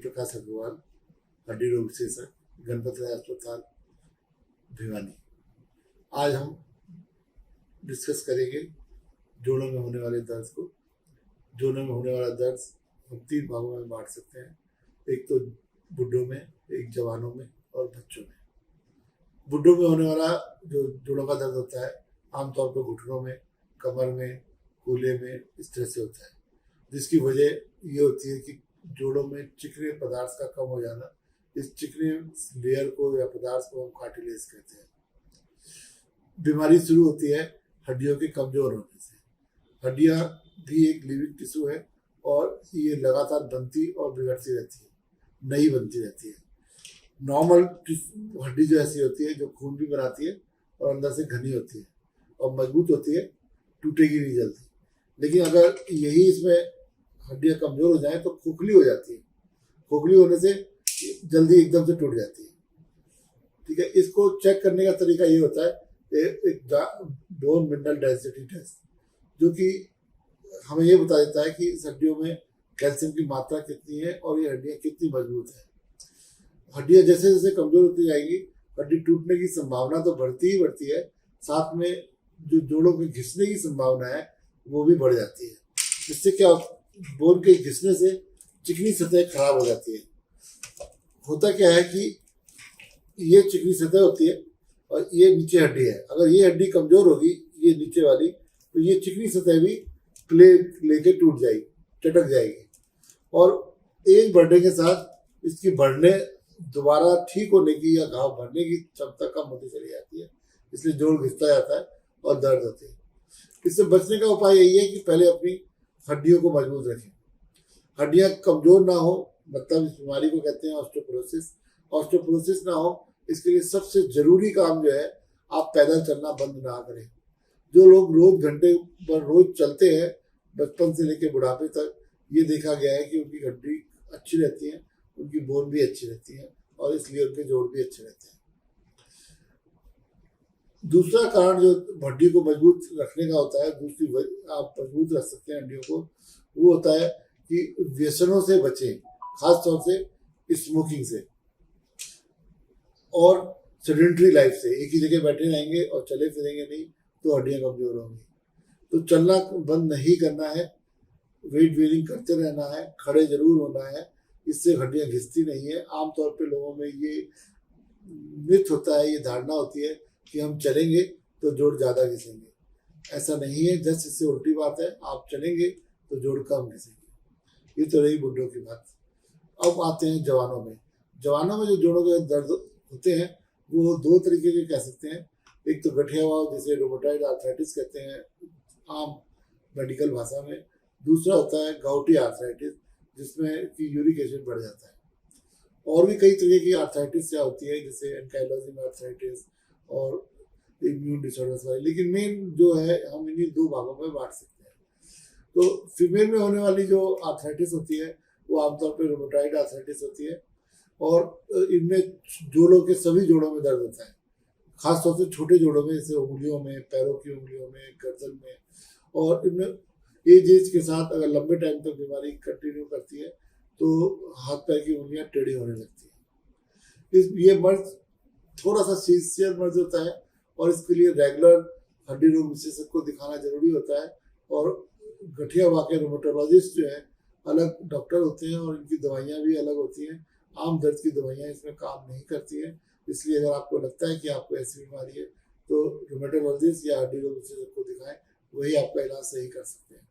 प्रकाश अग्रवाल, हड्डी रोग विशेषज्ञ, गणपत राय अस्पताल भिवानी। आज हम डिस्कस करेंगे जोड़ों में होने वाले दर्द को। जोड़ों में होने वाला दर्द हम 3 भागों में बांट सकते हैं, एक तो बुढ़ों में, एक जवानों में और बच्चों में। बुढ़ों में होने वाला जो जोड़ों का दर्द होता है आमतौर पर घुटनों में, कमर में, कूल्हे में, इस तरह से होता है, जिसकी वजह ये होती है कि जोड़ों में चिकने पदार्थ का कम हो जाना। इस चिकने लेयर को या पदार्थ को हम कार्टिलेज कहते हैं। बीमारी शुरू होती है हड्डियों के कमजोर होने से। हड्डियां भी एक लिविंग टिश्यू है और ये लगातार बनती और बिगड़ती रहती है, नई बनती रहती है। नॉर्मल हड्डी जो ऐसी होती है जो खून भी बनाती है और अंदर से घनी होती है और मजबूत होती है, टूटेगी नहीं जल्दी। लेकिन अगर यही इसमें हड्डियां कमजोर हो जाएं तो खोखली हो जाती है। खोखली होने से जल्दी एकदम से टूट जाती है। ठीक है, इसको चेक करने का तरीका ये होता है एक बोन मिनरल डेंसिटी टेस्ट, जो कि हमें ये बता देता है कि इस हड्डियों में कैल्शियम की मात्रा कितनी है और ये हड्डियां कितनी मजबूत है। हड्डियां जैसे जैसे कमजोर होती जाएगी, हड्डी टूटने की संभावना तो बढ़ती ही बढ़ती है, साथ में जो जोड़ों में घिसने की संभावना है वो भी बढ़ जाती है। इससे क्या बोन के घिसने से चिकनी सतह खराब हो जाती है। होता क्या है कि ये चिकनी सतह होती है और ये नीचे हड्डी है। अगर ये हड्डी कमजोर होगी, ये नीचे वाली, तो ये चिकनी सतह भी प्ले लेके टूट जाएगी, चटक जाएगी और एज बढ़ने के साथ इसकी बढ़ने, दोबारा ठीक होने की या घाव भरने की क्षमता कम होती चली जाती है। इसलिए जोड़ घिसता जाता है और दर्द होती है। इससे बचने का उपाय यही है कि पहले अपनी हड्डियों को मजबूत रखें। हड्डियां कमजोर ना हो, मतलब इस बीमारी को कहते हैं ऑस्टियोपोरोसिस। ऑस्टियोपोरोसिस ना हो, इसके लिए सबसे जरूरी काम जो है, आप पैदल चलना बंद ना करें। जो लोग रोज घंटे पर रोज चलते हैं, बचपन से लेकर बुढ़ापे तक, ये देखा गया है कि उनकी हड्डी अच्छी रहती है, उनकी बोन भी अच्छी रहती है और इसलिए उनके जोड़ भी अच्छे रहते हैं। दूसरा कारण जो हड्डी को मजबूत रखने का होता है, दूसरी आप मजबूत रख सकते हैं हड्डियों को, वो होता है कि व्यसनों से बचें, खास तौर से स्मोकिंग से और सेडेंटरी लाइफ से। एक ही जगह बैठे रहेंगे और चले फिरेंगे नहीं तो हड्डियां कमजोर होंगी। तो चलना बंद नहीं करना है, वेट बेयरिंग करते रहना है, खड़े जरूर होना है, इससे हड्डियां घिसती नहीं है। आमतौर पे लोगों में ये मिथ होता है, ये धारणा होती है कि हम चलेंगे तो जोड़ ज्यादा घिसेंगे। ऐसा नहीं है, जस्ट इससे उल्टी बात है। आप चलेंगे तो जोड़ कम घिसेंगे। ये तो रही बुढ़ों की बात। अब आते हैं जवानों में। जवानों में जो जोड़ों के दर्द होते हैं वो 2 तरीके के कह सकते हैं। एक तो गठियावाव, जिसे रोमेटॉइड आर्थराइटिस कहते हैं आम मेडिकल भाषा में। दूसरा होता है गाउटी आर्थराइटिस, जिसमें कि यूरिक एसिड बढ़ जाता है। और भी कई तरह की आर्थराइटिस क्या होती है, जैसे एंकाइलोजिंग आर्थराइटिस और इम्यून डिसऑर्डर्स वाली। लेकिन मेन जो है, हम इन्हीं 2 भागों में बांट सकते हैं। तो फीमेल में होने वाली जो आर्थराइटिस होती है वो आमतौर पर रोमेटॉइड आर्थराइटिस होती है और इनमें जोड़ों के सभी जोड़ों में दर्द होता है, खासतौर से छोटे जोड़ों में, जैसे उंगलियों में, पैरों की उंगलियों में, गर्दन में। और इनमें एज के साथ अगर लंबे टाइम तक बीमारी कंटिन्यू करती है तो हाथ पैर की उंगलियां टेढ़ी होने लगती है। ये मर्ज थोड़ा सा सीवियर मर्ज होता है और इसके लिए रेगुलर हड्डी रोग विशेषज्ञ को दिखाना जरूरी होता है। और गठियावाव के रोमेटोलॉजिस्ट जो है अलग डॉक्टर होते हैं और इनकी दवाइयाँ भी अलग होती हैं। आम दर्द की दवाइयाँ इसमें काम नहीं करती हैं। इसलिए अगर आपको लगता है कि आपको ऐसी बीमारी है तो रोमेटोलॉजिस्ट या हड्डी रोग विशेषज्ञ को दिखाएं, वही आपका इलाज सही कर सकते हैं।